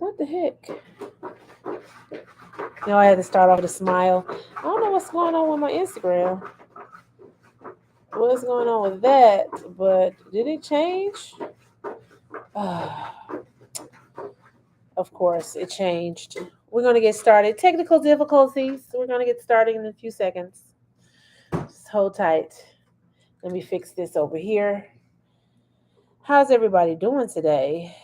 What the heck? I had to start off with a smile. I don't know what's going on with my Instagram. What's going on with that? But did it change? Of course, it changed. We're going to get started. Technical difficulties. We're going to get started in a few seconds. Just hold tight. Let me fix this over here. How's everybody doing today?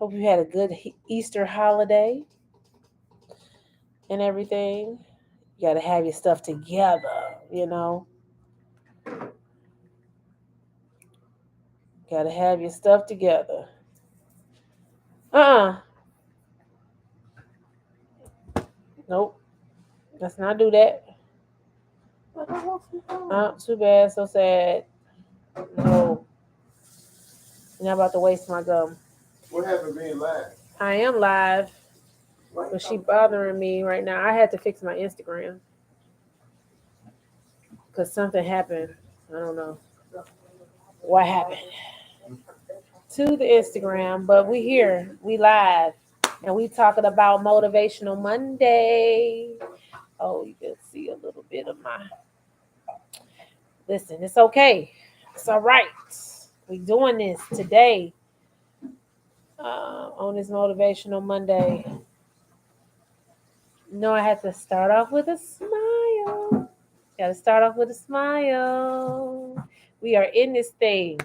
Hope you had a good Easter holiday and everything. You got to have your stuff together. Got to have your stuff together. Uh-uh. Nope. Let's not do that. Too bad. So sad. No. You're not about to waste my gum. What happened being live? I am live. But she bothering me right now. I had to fix my Instagram. Because something happened. I don't know what happened to the Instagram. But we here. We live. And we talking about Motivational Monday. Oh, you can see a little bit of my... Listen, it's okay. It's all right. We doing this today on this Motivational Monday. I had to start off with a smile. Got to start off with a smile. We are in this thing.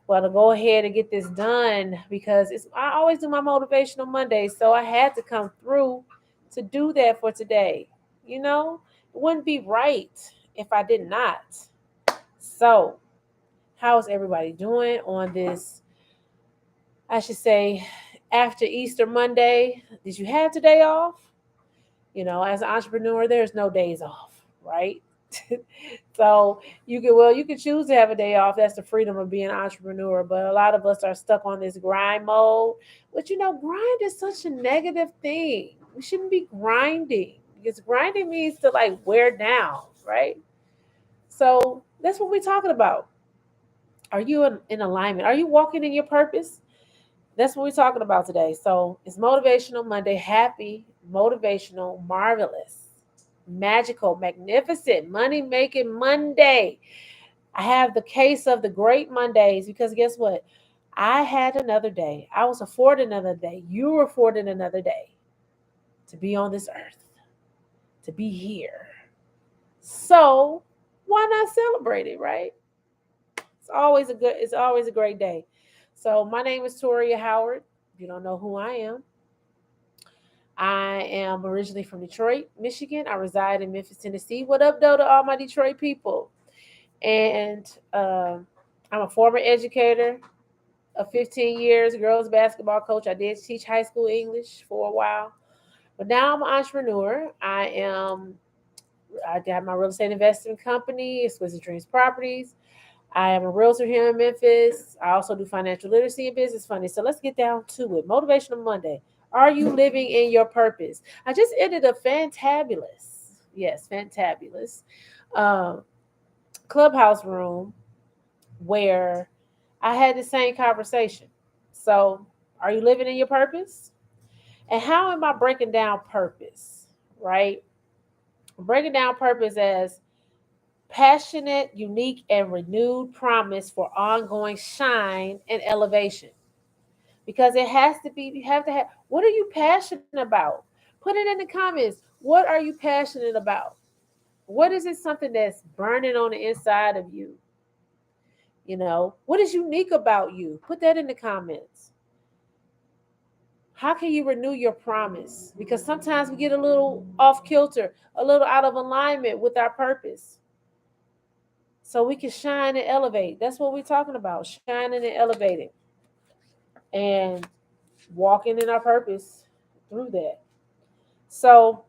Well, to go ahead and get this done because I always do my Motivational Monday, so I had to come through to do that for today. It wouldn't be right if I did not. So, how's everybody doing on this, I should say, after Easter Monday? Did you have today off? As an entrepreneur, there's no days off, right? So you can choose to have a day off. That's the freedom of being an entrepreneur. But a lot of us are stuck on this grind mode. But grind is such a negative thing. We shouldn't be grinding because grinding means to like wear down, right? So that's what we're talking about. Are you in alignment? Are you walking in your purpose? That's what we're talking about today. So it's Motivational Monday. Happy, motivational, marvelous, magical, magnificent, money making Monday. I have the case of the great Mondays because guess what? I had another day. I was afforded another day. You were afforded another day to be on this earth, to be here. So why not celebrate it, right? It's always a great day. So my name is Toria Howard. If you don't know who I am originally from Detroit, Michigan. I reside in Memphis, Tennessee. What up, though, to all my Detroit people? And I'm a former educator of 15 years, girls basketball coach. I did teach high school English for a while, but now I'm an entrepreneur. I got my real estate investment company, Exquisite Dreams Properties. I am a realtor here in Memphis. I also do financial literacy and business funding. So let's get down to it. Motivational Monday. Are you living in your purpose? I just ended a fantabulous um, clubhouse room where I had the same conversation. So, are you living in your purpose? And how am I breaking down purpose? Right? I'm breaking down purpose as passionate, unique, and renewed promise for ongoing shine and elevation. Because it has to be, you have to have, what are you passionate about? Put it in the comments. What are you passionate about? What is it something that's burning on the inside of you? What is unique about you? Put that in the comments. How can you renew your promise? Because sometimes we get a little off kilter, a little out of alignment with our purpose. So we can shine and elevate. That's what we're talking about, shining and elevating and walking in our purpose through that. So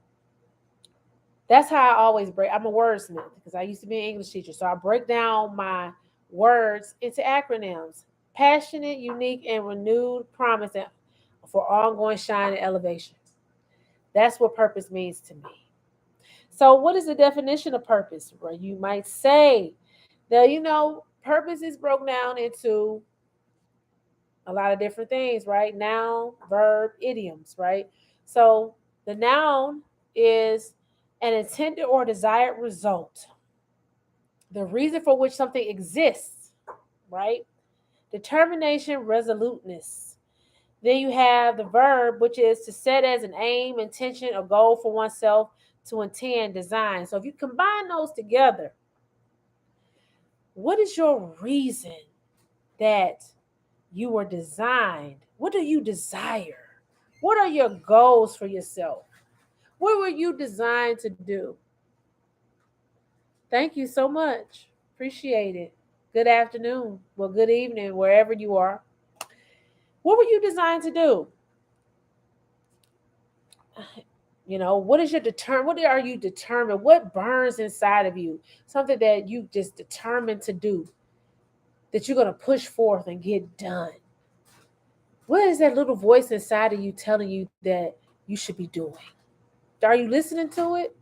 that's how I always break. I'm a wordsmith because I used to be an English teacher. So I break down my words into acronyms: passionate, unique, and renewed promise for ongoing shine and elevation. That's what purpose means to me. So, what is the definition of purpose? Well, you might say, now, purpose is broken down into A lot of different things, right? Noun, verb, idioms, right? So the noun is an intended or desired result, the reason for which something exists, right? Determination, resoluteness. Then you have the verb, which is to set as an aim, intention, or goal for oneself, to intend, design. So if you combine those together, what is your reason that you were designed? What do you desire? What are your goals for yourself? What were you designed to do? Thank you so much. Appreciate it. Good afternoon. Well, good evening, wherever you are. What were you designed to do? What is your what are you determined? What burns inside of you? Something that you just determined to do, that you're gonna push forth and get done. What is that little voice inside of you telling you that you should be doing? Are you listening to it?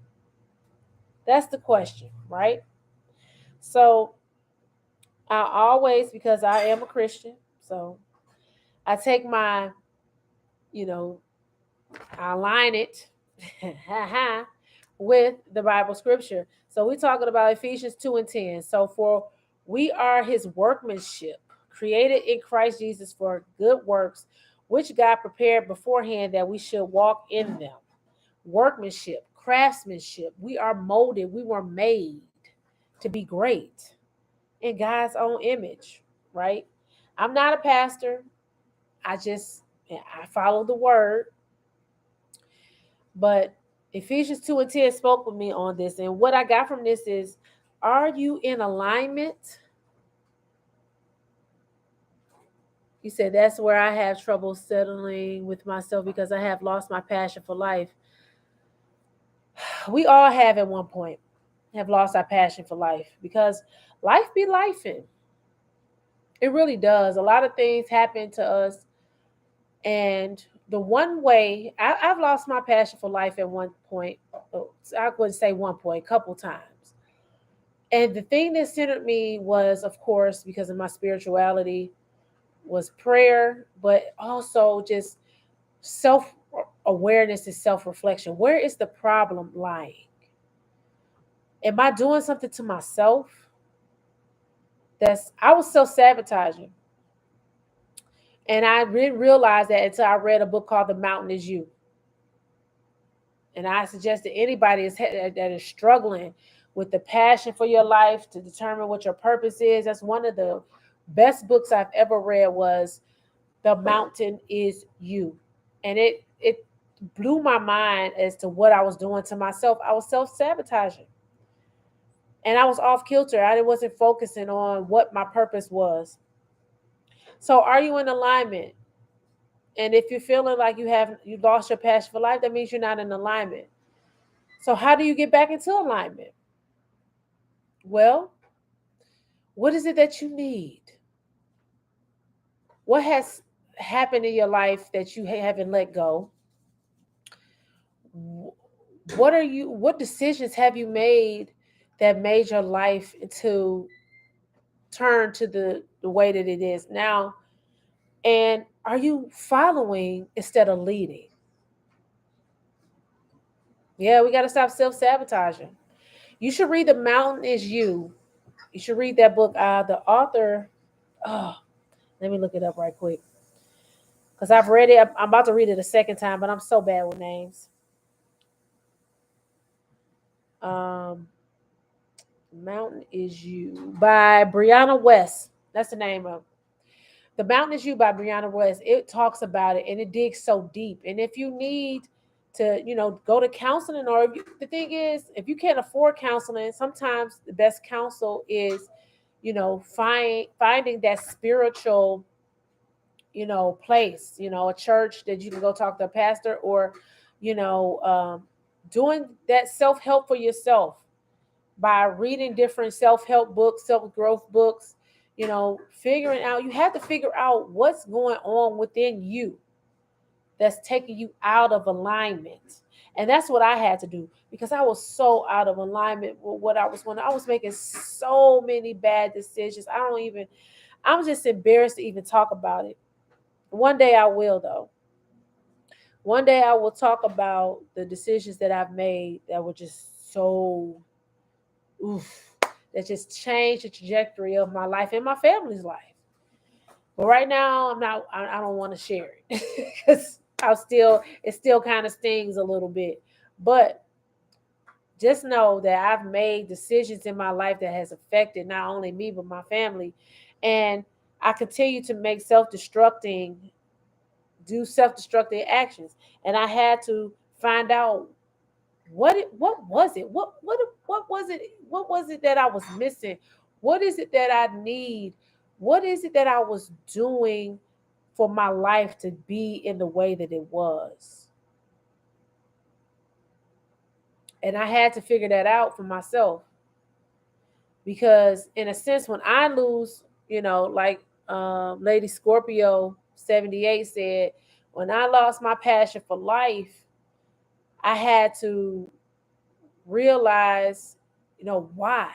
That's the question, right? So I always, because I am a Christian, so I take my, you know, I align it with the Bible scripture. So we're talking about Ephesians 2 and 10. So for we are his workmanship, created in Christ Jesus for good works, which God prepared beforehand that we should walk in them. Workmanship, craftsmanship. We are molded, we were made to be great in God's own image, right? I'm not a pastor. I follow the word, but Ephesians 2 and 10 spoke with me on this. And what I got from this is, are you in alignment? You said that's where I have trouble settling with myself because I have lost my passion for life. We all have at one point have lost our passion for life because life be lifing. It really does. A lot of things happen to us, and the one way I've lost my passion for life at one point, I wouldn't say one point, a couple times. And the thing that centered me was, of course, because of my spirituality, was prayer, but also just self awareness and self reflection. Where is the problem lying? Am I doing something to myself? I was self sabotaging. And I didn't realize that until I read a book called The Mountain Is You. And I suggest that anybody that is struggling with the passion for your life to determine what your purpose is. That's one of the best books I've ever read was The Mountain Is You. And it blew my mind as to what I was doing to myself. I was self-sabotaging. And I was off kilter. I wasn't focusing on what my purpose was. So are you in alignment? And if you're feeling like you lost your passion for life, that means you're not in alignment. So how do you get back into alignment? Well, what is it that you need? What has happened in your life that you haven't let go? What decisions have you made that made your life into turn to the way that it is now? And are you following instead of leading? Yeah, we got to stop self-sabotaging. You should read The Mountain Is You. You should read that book. The author, oh, let me look it up right quick. Because I've read it. I'm about to read it a second time, but I'm so bad with names. Um, Mountain Is You by Brianna West. That's the name of The Mountain Is You by Brianna West. It talks about it and it digs so deep. And if you need to, go to counseling, or the thing is, if you can't afford counseling, sometimes the best counsel is, finding that spiritual, place, a church that you can go talk to a pastor, or, you know, um, doing that self help for yourself by reading different self help books, self growth books, figuring out, you have to figure out what's going on within you that's taking you out of alignment. And that's what I had to do because I was so out of alignment with what I was doing. I was making so many bad decisions. I'm just embarrassed to even talk about it. One day I will, though. One day I will talk about the decisions that I've made that were just so oof, that just changed the trajectory of my life and my family's life. But right now, I'm not. I don't want to share it because I'll still. It still kind of stings a little bit. But just know that I've made decisions in my life that has affected not only me but my family, and I continue to make do self-destructing actions, and I had to find out what was it, what was it, what was it that I was missing, what is it that I need, what is it that I was doing for my life to be in the way that it was, and I had to figure that out for myself because in a sense when I lose, like Lady Scorpio 78 said, when I lost my passion for life, I had to realize, why.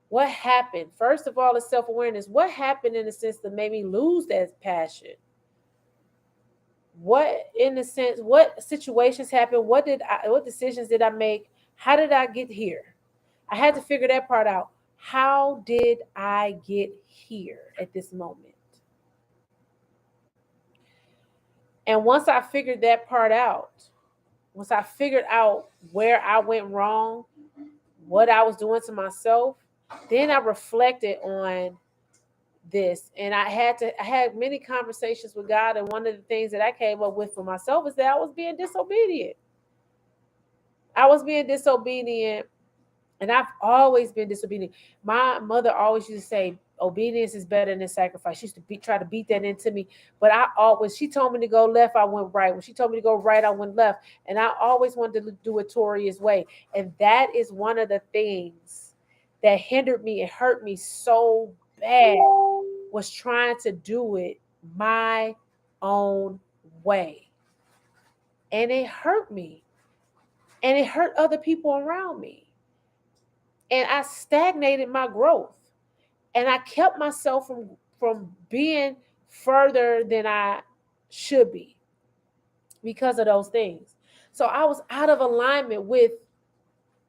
What happened? First of all, is self awareness. What happened in a sense that made me lose that passion? What, in a sense, what situations happened? What decisions did I make? How did I get here? I had to figure that part out. How did I get here at this moment? And once I figured that part out, once I figured out where I went wrong, what I was doing to myself, then I reflected on this, and I had many conversations with God, and one of the things that I came up with for myself is that I was being disobedient. I was being disobedient, and I've always been disobedient. My mother always used to say obedience is better than sacrifice. She used to try to beat that into me, but when she told me to go left, I went right. When she told me to go right, I went left, and I always wanted to do it Toria's way, and that is one of the things that hindered me and hurt me so bad, was trying to do it my own way. And it hurt me. And it hurt other people around me. And I stagnated my growth. And I kept myself from being further than I should be because of those things. So I was out of alignment with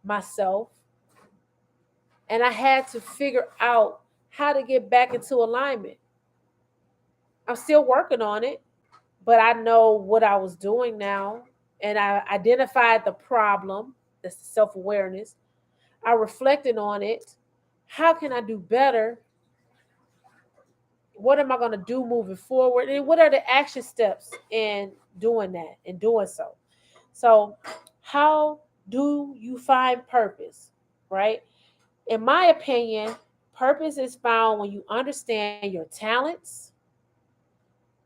myself. And I had to figure out how to get back into alignment. I'm still working on it, but I know what I was doing now, and I identified the problem. That's self awareness. I reflected on it. How can I do better? What am I going to do moving forward? And what are the action steps in doing that and doing so? So, how do you find purpose? Right? In my opinion, purpose is found when you understand your talents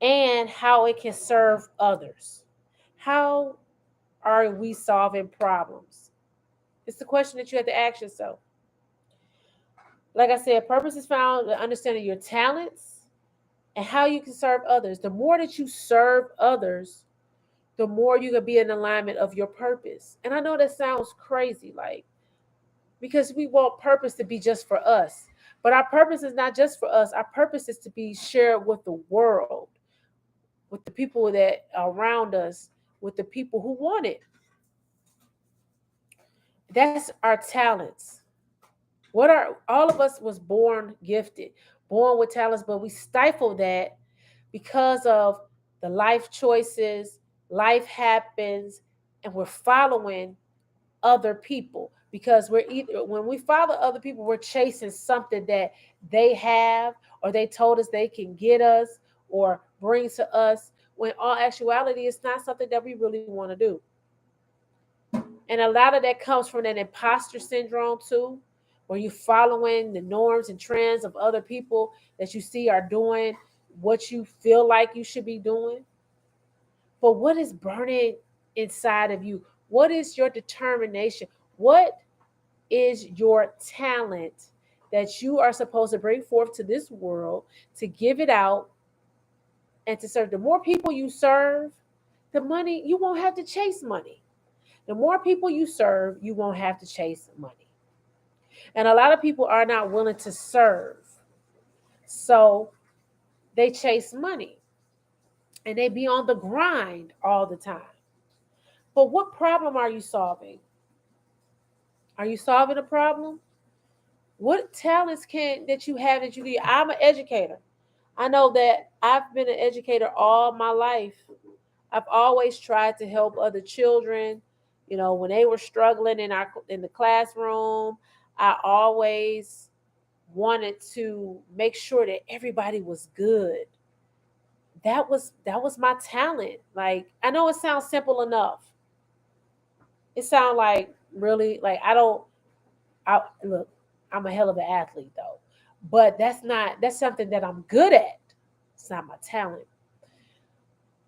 and how it can serve others. How are we solving problems? It's the question that you have to ask yourself. Like I said, purpose is found in understanding your talents and how you can serve others. The more that you serve others, the more you can be in alignment of your purpose. And I know that sounds crazy, like, because we want purpose to be just for us. But our purpose is not just for us. Our purpose is to be shared with the world, with the people that are around us, with the people who want it. That's our talents. What are all of us was born gifted, born with talents, but we stifle that because of the life choices, life happens, and we're following other people because we're either when we follow other people, we're chasing something that they have or they told us they can get us or bring to us. When all actuality, it's not something that we really want to do. And a lot of that comes from that imposter syndrome too, where you're following the norms and trends of other people that you see are doing what you feel like you should be doing. But what is burning inside of you? What is your determination? What is your talent that you are supposed to bring forth to this world to give it out and to serve? The more people you serve, the money, you won't have to chase money. The more people you serve, you won't have to chase money. And a lot of people are not willing to serve. So they chase money. and they be on the grind all the time. But what problem are you solving? Are you solving a problem? What talents can that you have that you need? I'm an educator. I know that I've been an educator all my life. I've always tried to help other children. When they were struggling in the classroom, I always wanted to make sure that everybody was good. That was my talent. Like, I know it sounds simple enough. It sounds like really like I don't. I look. I'm a hell of an athlete though, but that's something that I'm good at. It's not my talent.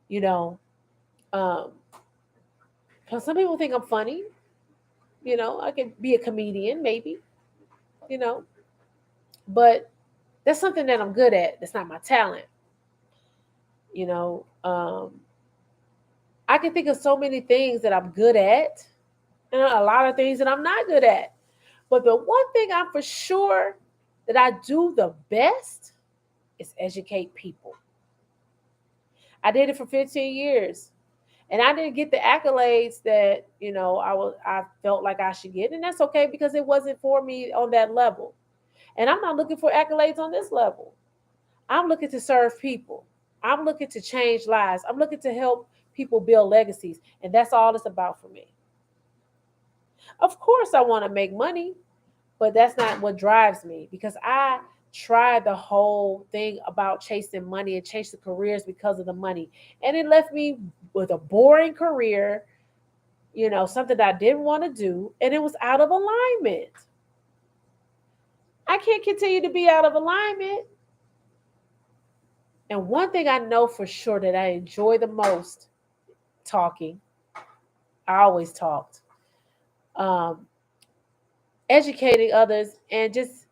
You know. Um, 'Cause some people think I'm funny. I could be a comedian, maybe. You know, but that's something that I'm good at. That's not my talent. You know, I can think of so many things that I'm good at, and a lot of things that I'm not good at. But the one thing I'm for sure that I do the best is educate people. I did it for 15 years. And I didn't get the accolades that, I felt like I should get. And that's okay because it wasn't for me on that level. And I'm not looking for accolades on this level. I'm looking to serve people. I'm looking to change lives. I'm looking to help people build legacies. And that's all it's about for me. Of course, I want to make money, but that's not what drives me because I tried the whole thing about chasing money and chasing careers because of the money. And it left me with a boring career, something that I didn't want to do, and it was out of alignment. I can't continue to be out of alignment. And one thing I know for sure that I enjoy the most talking, I always talked, um, educating others and just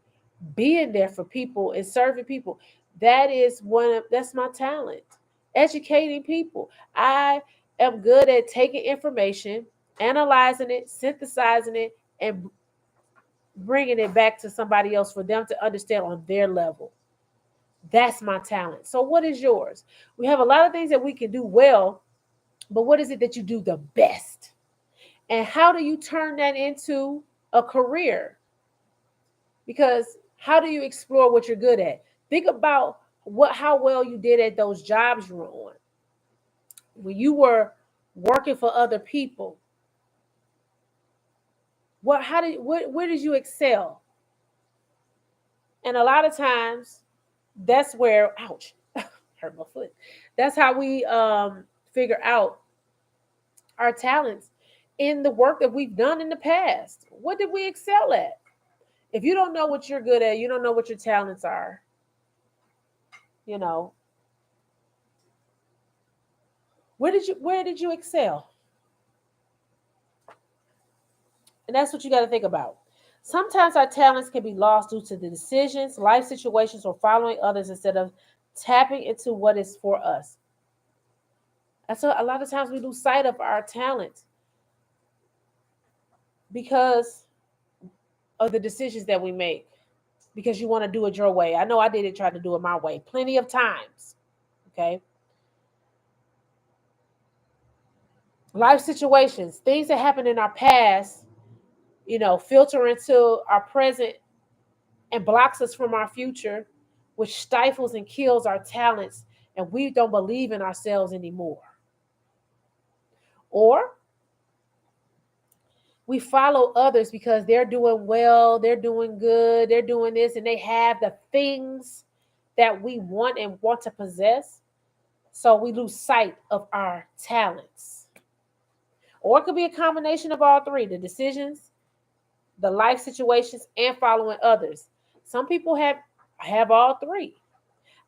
being there for people and serving people. That's my talent. Educating people. I am good at taking information, analyzing it, synthesizing it, and bringing it back to somebody else for them to understand on their level. That's my talent. So, what is yours? We have a lot of things that we can do well, but what is it that you do the best? And how do you turn that into a career? Because how do you explore what you're good at? Think about how well you did at those jobs you were on. When you were working for other people, where did you excel? And a lot of times that's where, ouch, hurt my foot. That's how we figure out our talents in the work that we've done in the past. What did we excel at? If you don't know what you're good at, you don't know what your talents are. You know, where did you excel? And that's what you got to think about. Sometimes our talents can be lost due to the decisions, life situations, or following others instead of tapping into what is for us. And so a lot of times we lose sight of our talents because of the decisions that we make, because you want to do it your way. I know I did it, try to do it my way plenty of times. Okay. Life situations, things that happened in our past, filter into our present and blocks us from our future, which stifles and kills our talents, and we don't believe in ourselves anymore. Or we follow others because they're doing well, they're doing good, they're doing this, and they have the things that we want and want to possess. So we lose sight of our talents. Or it could be a combination of all three: the decisions, the life situations, and following others. Some people have all three.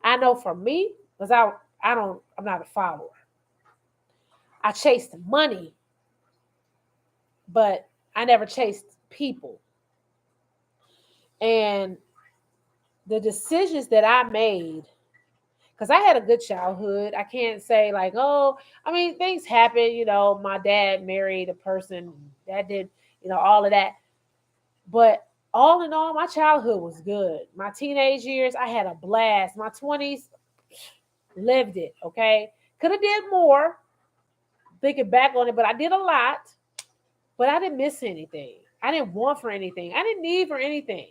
I know for me, because I'm not a follower. I chased money, but I never chased people. And the decisions that I made, because I had a good childhood. I can't say like, oh, I mean, things happen. My dad married a person that did, all of that. But all in all, my childhood was good. My teenage years, I had a blast. My 20s, lived it, okay? Could have did more, thinking back on it, but I did a lot. But I didn't miss anything. I didn't want for anything. I didn't need for anything.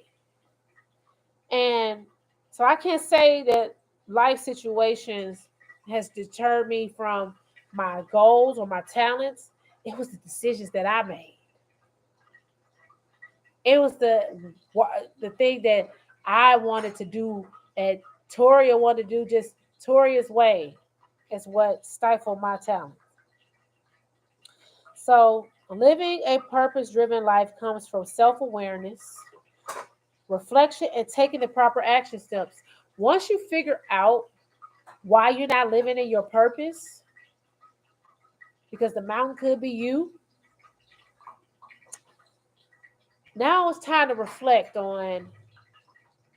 And so I can't say that life situations has deterred me from my goals or my talents. It was the decisions that I made. It was the thing that I wanted to do, and Toria wanted to do just Toria's way, is what stifled my talent. So living a purpose-driven life comes from self-awareness, reflection, and taking the proper action steps. Once you figure out why you're not living in your purpose, because the mountain could be you, now it's time to reflect on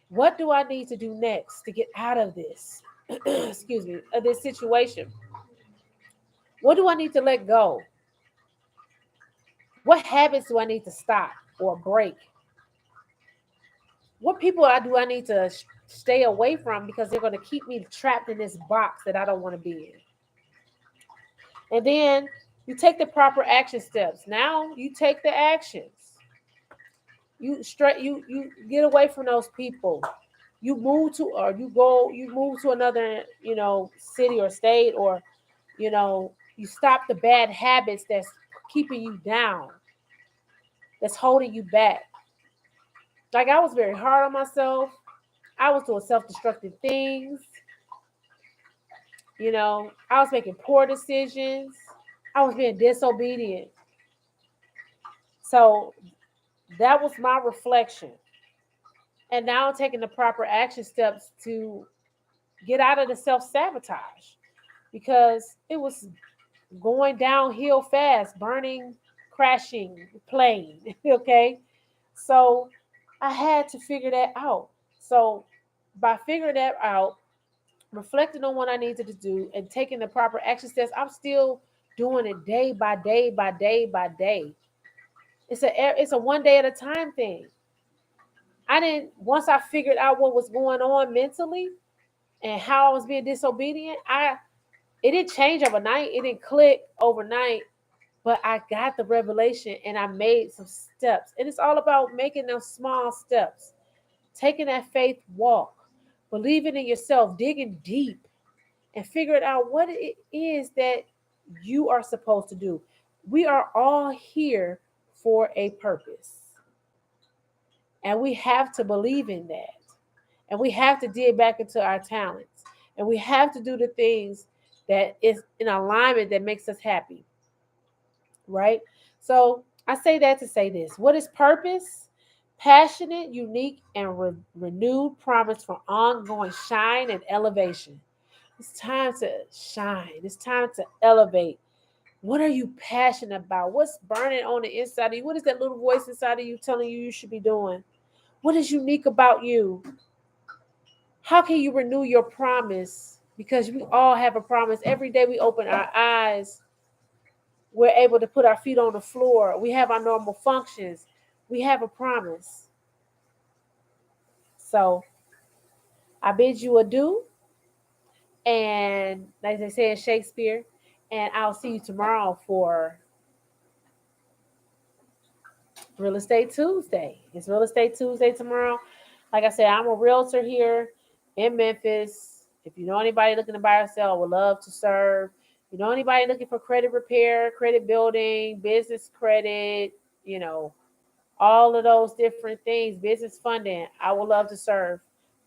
what do I need to do next to get out of this, excuse me, of this situation. What do I need to let go? What habits do I need to stop or break? What people do I need to stay away from because they're going to keep me trapped in this box that I don't want to be in? And then you take the proper action steps. Now you take the actions. You get away from those people. You move to, or you move to another, city or state, or you stop the bad habits that's keeping you down, that's holding you back. Like, I was very hard on myself. I was doing self-destructive things. I was making poor decisions. I was being disobedient. So that was my reflection. And now I'm taking the proper action steps to get out of the self sabotage, because it was going downhill fast, burning, crashing, plane. Okay. So I had to figure that out. So by figuring that out, reflecting on what I needed to do, and taking the proper action steps, I'm still doing it day by day by day by day. It's a one day at a time thing. I didn't Once I figured out what was going on mentally and how I was being disobedient, I it didn't change overnight. It didn't click overnight, but I got the revelation and I made some steps. And it's all about making those small steps, taking that faith walk, believing in yourself, digging deep, and figuring out what it is that you are supposed to do. We are all here for a purpose, and we have to believe in that. And we have to dig back into our talents. And we have to do the things that is in alignment that makes us happy, right? So I say that to say this. What is purpose? Passionate, unique, and renewed promise for ongoing shine and elevation. It's time to shine. It's time to elevate. What are you passionate about? What's burning on the inside of you? What is that little voice inside of you telling you should be doing? What is unique about you? How can you renew your promise? Because we all have a promise. Every day we open our eyes, we're able to put our feet on the floor. We have our normal functions. We have a promise. So I bid you adieu. And like they say in Shakespeare, and I'll see you tomorrow for Real Estate Tuesday. It's Real Estate Tuesday tomorrow. Like I said, I'm a realtor here in Memphis. If you know anybody looking to buy or sell, I would love to serve. If you know anybody looking for credit repair, credit building, business credit, you know, all of those different things, business funding, I would love to serve.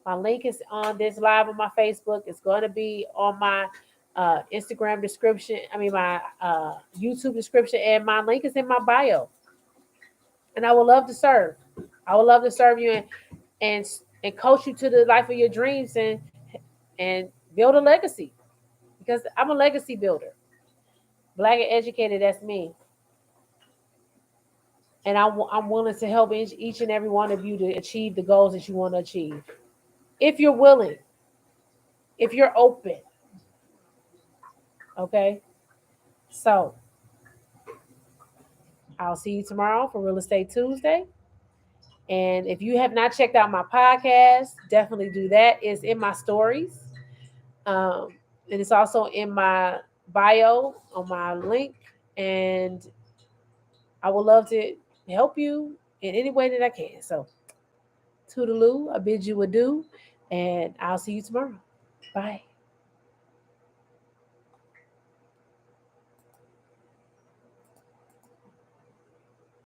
My link is on this live on my Facebook. It's going to be on my Instagram description. I mean, my YouTube description, and my link is in my bio. And I would love to serve. I would love to serve you and and coach you to the life of your dreams, and build a legacy, because I'm a legacy builder. Black and educated, that's me. And I'm willing to help each and every one of you to achieve the goals that you want to achieve. If you're willing, if you're open, okay? So I'll see you tomorrow for Real Estate Tuesday. And if you have not checked out my podcast, definitely do that. It's in my stories. Um, and it's also in my bio on my link. And I would love to help you in any way that I can. So, toodaloo, I bid you adieu, and I'll see you tomorrow. Bye.